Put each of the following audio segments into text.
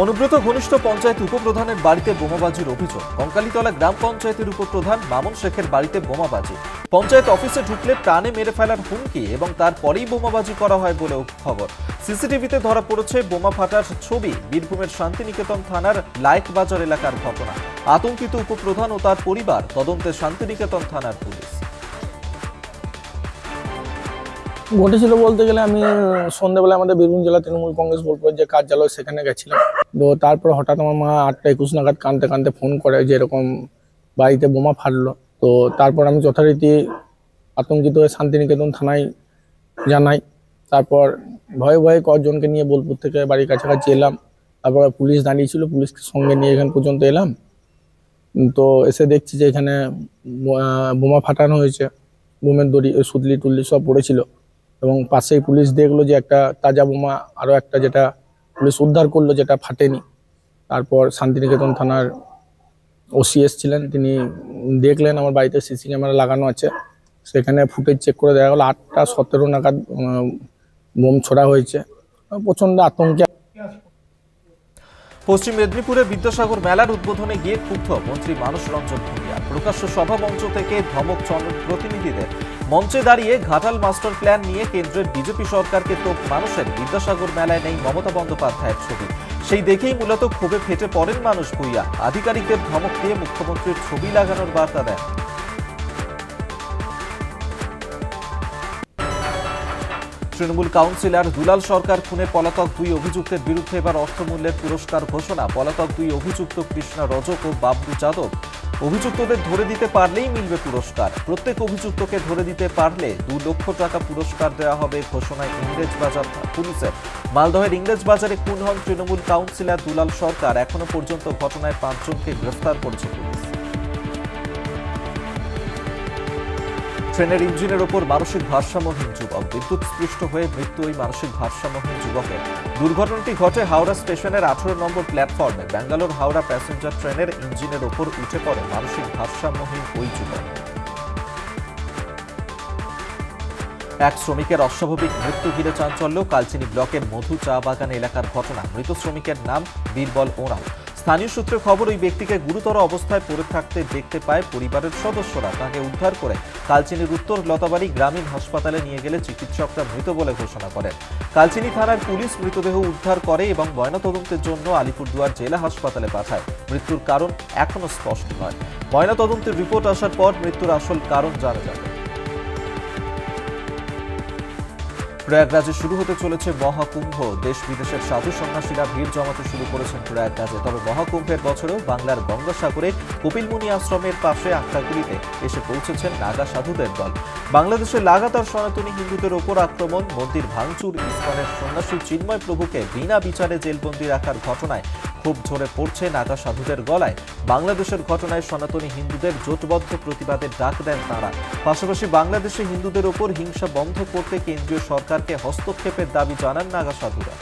অনুব্রত ঘনিষ্ঠ পঞ্চায়েত উপপ্রধানের বাড়িতে বোমাবাজির অভিযোগ। কঙ্কালীতলা গ্রাম পঞ্চায়েতের উপপ্রধান মামুন শেখের বাড়িতে বোমাবাজি, পঞ্চায়েত অফিসে ঢুকলে প্রাণে মেরে ফেলার হুমকি এবং তারপরেই বোমাবাজি করা হয় বলেও খবর। সিসিটিভিতে ধরা পড়েছে বোমা ফাটার ছবি। বীরভূমের শান্তিনিকেতন থানার লায়েকবাজার এলাকার ঘটনা। আতঙ্কিত উপপ্রধান ও তার পরিবার, তদন্তে শান্তিনিকেতন থানার পুলিশ। ঘটেছিল বলতে গেলে আমি সন্ধ্যাবেলা আমাদের বীরভূম জেলা তৃণমূল কংগ্রেস বোলপুরের যে কার্যালয় সেখানে গেছিলাম। তো তারপর হঠাৎ আমার মা 8টা 21 নাগাদ কাঁদতে কাঁদতে ফোন করে যে এরকম বাড়িতে বোমা ফাটলো। তো তারপর আমি যথারীতি আতঙ্কিত হয়ে শান্তিনিকেতন থানায় জানাই। তারপর ভয়ে ভয়ে কয়েকজনকে নিয়ে বোলপুর থেকে বাড়ির কাছাকাছি এলাম। তারপর পুলিশ দাঁড়িয়েছিল, পুলিশকে সঙ্গে নিয়ে এখান পর্যন্ত এলাম। তো এসে দেখছি যে এখানে বোমা ফাটানো হয়েছে, বোমের দড়ি সুতলি টুল্লি সব পড়েছিল এবং পাশেই পুলিশ দেখলো যে একটা তাজা বোমা আরও একটা যেটা পুলিশ উদ্ধার করলো যেটা ফাটেনি। তারপর শান্তিনিকেতন থানার ওসি এসছিলেন, তিনি দেখলেন আমার বাড়িতে সিসি ক্যামেরা লাগানো আছে। সেখানে ফুটেজ চেক করে দেখা গেলো 8টা 17 নাগাদ বোম ছোড়া হয়েছে। প্রচণ্ড আতঙ্কে। পশ্চিম মেদিনীপুরে বিদ্যাসাগর মেলার উদ্বোধনে গিয়ে ক্ষুব্ধ মন্ত্রী মানস রঞ্জন ভূঁইয়া। প্রকাশ্য সভা মঞ্চ থেকে ধমক প্রতিনিধিদের। মঞ্চে দাঁড়িয়ে ঘাটাল মাস্টার প্ল্যান নিয়ে কেন্দ্রের বিজেপি সরকারকে তোপ মানুষের। বিদ্যাসাগর মেলায় নেই মমতা বন্দ্যোপাধ্যায়ের ছবি, সেই দেখেই মূলত ক্ষোভে ফেটে পড়েন মানস ভূঁইয়া। আধিকারিকদের ধমক দিয়ে মুখ্যমন্ত্রীর ছবি লাগানোর বার্তা দেন। তৃণমূল কাউন্সিলর দুলাল সরকার খুনে পলাতক 2 অভিযুক্তের বিরুদ্ধে এবার অর্থমূল্যের পুরস্কার ঘোষণা। পলাতক 2 অভিযুক্ত কৃষ্ণা রজক ও বাবলু যাদব। অভিযুক্তদের ধরে দিতে পারলেই মিলবে পুরস্কার। প্রত্যেক অভিযুক্তকে ধরে দিতে পারলে 2 লক্ষ টাকা পুরস্কার দেওয়া হবে ঘোষণায় ইংরেজবাজার পুলিশের। মালদহের ইংরেজবাজারে খুন হন তৃণমূল কাউন্সিলর দুলাল সরকার। এখনো পর্যন্ত ঘটনায় 5 জনকে গ্রেফতার করেছে পুলিশ। ট্রেনের ইঞ্জিনের ওপর মানসিক ভারসাম্যহীন যুবক, বিদ্যুৎস্পৃষ্ট হয়ে মৃত্যু ওই মানসিক ভারসাম্যহীন যুবকের। দুর্ঘটনাটি ঘটে হাওড়া স্টেশনের 18 নম্বর প্ল্যাটফর্মে। ব্যাঙ্গালোর হাওড়া প্যাসেঞ্জার ট্রেনের ইঞ্জিনের ওপর উঠে পড়ে মানসিক ভারসাম্যহীন ওই যুবক। এক শ্রমিকের অস্বাভাবিক মৃত্যু ঘিরে চাঞ্চল্য। কালচিনি ব্লকের মধু চা বাগান এলাকার ঘটনা। মৃত শ্রমিকের নাম বীরবল ওরাও। স্থানীয় সূত্রে খবর, ওই ব্যক্তিকে গুরুতর অবস্থায় পড়ে থাকতে দেখতে পায় পরিবারের সদস্যরা। তাকে উদ্ধার করে কালচিনির উত্তর লতাবাড়ি গ্রামীণ হাসপাতালে নিয়ে গেলে চিকিৎসকরা মৃত বলে ঘোষণা করেন। কালচিনি থানার পুলিশ মৃতদেহ উদ্ধার করে এবং ময়নাতদন্তের জন্য আলিপুরদুয়ার জেলা হাসপাতালে পাঠায়। মৃত্যুর কারণ এখনো স্পষ্ট নয়। ময়নাতদন্তের রিপোর্ট আসার পর মৃত্যুর আসল কারণ জানা যাবে। প্রয়াগরাজে শুরু হতে চলেছে মহাকুম্ভ। দেশ বিদেশের সাধু সন্ন্যাসীরা ভিড় জমাতে শুরু করেছেন প্রয়াগরাজে। তবে মহাকুম্ভের বছরেও বাংলার গঙ্গাসাগরে কপিলমুনি আশ্রমের পাশে আক্কাগুড়িতে এসে পৌঁছেছেন নাগা সাধুদের দল। বাংলাদেশে লাগাতার সনাতনী হিন্দুদের ওপর আক্রমণ, মন্দির ভাঙচুর, ইসকনের সন্ন্যাসী চিন্ময় প্রভুকে বিনা বিচারে জেলবন্দি রাখার ঘটনায় ক্ষোভ ঝরে পড়ছে নাগা সাধুদের গলায়। বাংলাদেশের ঘটনায় সনাতনী হিন্দুদের জোটবদ্ধ প্রতিবাদের ডাক দেন তাঁরা। পাশাপাশি বাংলাদেশে হিন্দুদের ওপর হিংসা বন্ধ করতে কেন্দ্রীয় সরকারকে হস্তক্ষেপের দাবি জানান নাগা সাধুরা।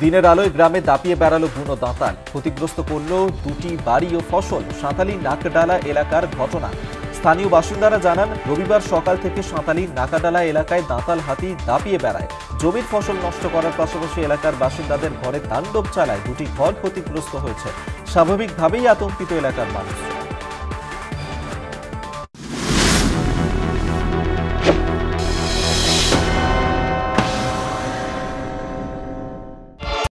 দিনের আলোয় গ্রামে দাপিয়ে বেড়ালো বুনো দাঁতাল, ক্ষতিগ্রস্ত করল 2টি বাড়ি ও ফসল। সাঁতালি নাকডালা এলাকার ঘটনা। স্থানীয় বাসিন্দারা জানান, রবিবার সকাল থেকে সাঁতালি নাকাডালা এলাকায় দাঁতাল হাতি দাপিয়ে বেড়ায়। জমির ফসল নষ্ট করার পাশাপাশি এলাকার বাসিন্দাদের ঘরে তাণ্ডব চালায়। 2টি ঘর ক্ষতিগ্রস্ত হয়েছে। স্বাভাবিকভাবেই আতঙ্কিত এলাকার মানুষ।